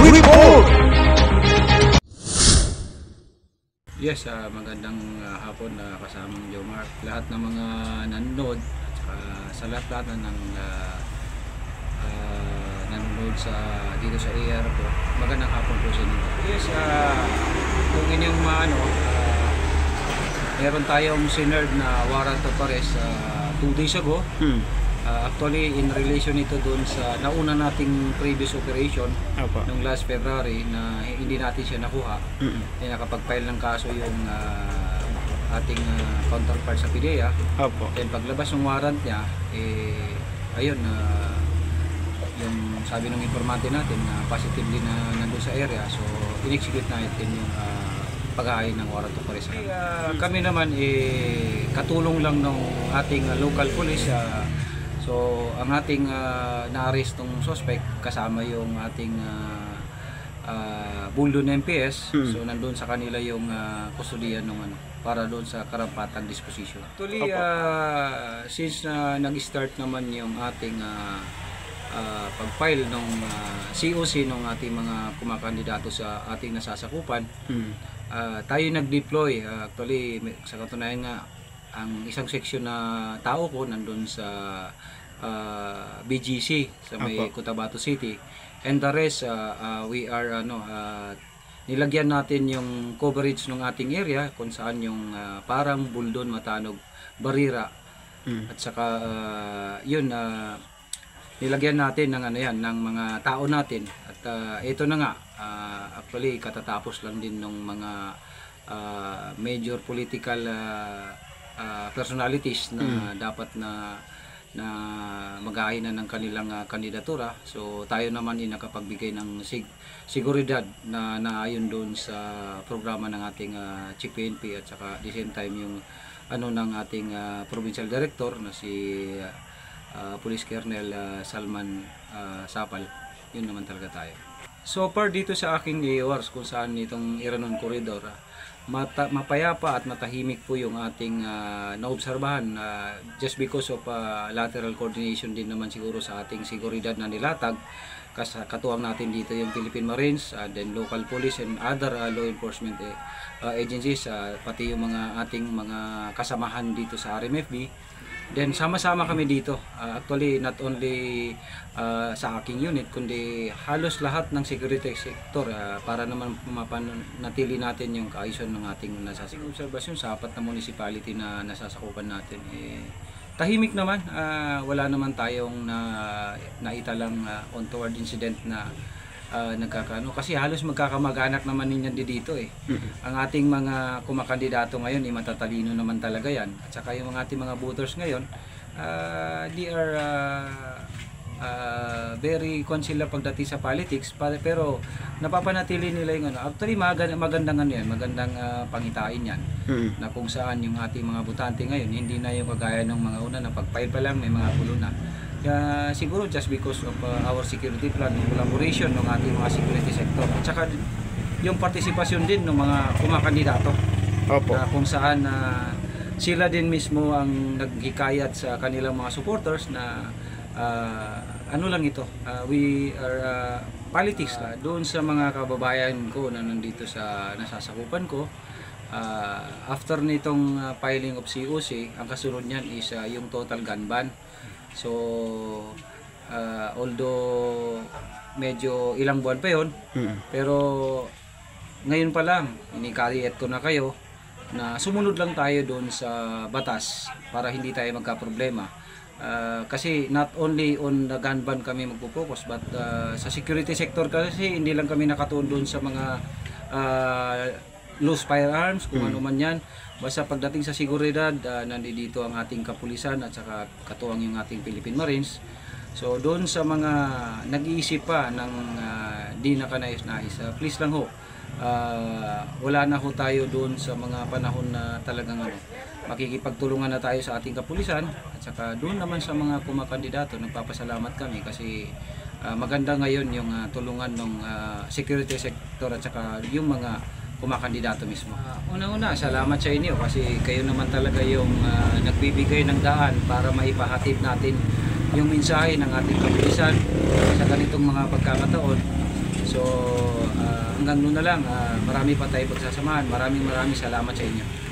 Report! Yes, magandang hapon na kasamang Jomar. Lahat ng mga nanonood at sa lahat ng nanonood dito sa AR po, magandang hapon po sa inyo. Yes, kung inyong meron tayong sinerd na warrant of arrest 2 days ago. Actually, in relation ito doon sa nauna nating previous operation noong last February na hindi natin siya nakuha. Nakapag-file ng kaso yung ating counterpart sa PDEA. Then paglabas ng warrant niya, ayun, yung sabi ng informante natin na positively na nandun sa area. So, in-execute natin yung paghahain ng warrant of arrest. Kami naman, katulong lang ng ating local police. So, ang ating na-arrestong suspect kasama yung ating Buldon MPS. So, nandun sa kanila yung kustudiyan ng para doon sa karapatang disposition. Actually, since nag-start naman yung ating pag-file ng COC ng ating mga kumakandidato sa ating nasasakupan, tayo nag-deploy. Actually, sa katunayan nga, ang isang section na tao ko nandun sa BGC sa may Cotabato City, and the rest we are nilagyan natin yung coverage ng ating area kung saan yung parang Buldon, Matanog, Barira at saka yun nilagyan natin ng ng mga tao natin at ito na nga actually katatapos lang din ng mga major political personalities na dapat na mag-aay na ng kanilang kandidatura. So tayo naman ay nakapagbigay ng seguridad na naayon doon sa programa ng ating Chief PNP at saka at the same time yung ng ating provincial director na si Police Colonel Salman Sapal. Yun naman talaga tayo. So far dito sa aking AORs kung saan itong Iranon Corridor, mapayapa at matahimik po yung ating naobserbahan just because of lateral coordination din naman siguro sa ating seguridad na nilatag. Katuwang natin dito yung Philippine Marines, then local police and other law enforcement agencies, pati yung mga ating mga kasamahan dito sa RMFB. Then sama-sama kami dito, actually not only sa aking unit kundi halos lahat ng security sector para naman mapanatili natin yung kaayusan ng ating nasasakupan. Obserbasyon sa apat na municipality na nasasakupan natin, tahimik naman, wala naman tayong naitalang untoward incident na kasi halos magkakamag-anak naman ninyo dito Ang ating mga kumakandidato ngayon matatalino naman talaga yan, at saka yung ating mga voters ngayon they are very sila pagdating sa politics, pero napapanatili nila yung actually magandang magandang pangitain yan na kung saan yung ating mga botante ngayon hindi na yung kagaya ng mga una na pag-file pa lang may mga pulo na. Siguro just because of our security plan, yung collaboration ng ating mga security sector at saka yung partisipasyon din ng mga kumakandidato kung saan sila din mismo ang naghikayat sa kanilang mga supporters na we are politics doon sa mga kababayan ko na nandito sa nasasakupan ko. After nitong filing of COC, ang kasunod niyan is yung total gun ban. So although medyo ilang buwan pa yon, pero ngayon pa lang ini-carry-out ko na kayo na sumunod lang tayo doon sa batas para hindi tayo magka-problema. Kasi not only on the gun ban kami magpo-focus, but sa security sector kasi hindi lang kami nakatuon doon sa mga loose firearms, kung ano man yan. Basta pagdating sa seguridad, nandito ang ating kapulisan at saka katuwang yung ating Philippine Marines. So doon sa mga nag-iisip pa ng di nakanais-nais, please lang ho, wala na ho tayo doon sa mga panahon na talagang makikipagtulungan na tayo sa ating kapulisan, at saka doon naman sa mga kumakandidato nagpapasalamat kami kasi maganda ngayon yung tulungan ng security sector at saka yung mga kumakandidato mismo. Una-una, salamat sa inyo kasi kayo naman talaga yung nagbibigay ng daan para maipahatid natin yung mensahe ng ating kapulisan sa ganitong mga pagkakataon. So hanggang noon na lang, marami pa tayo pagsasamahan. Maraming salamat sa inyo.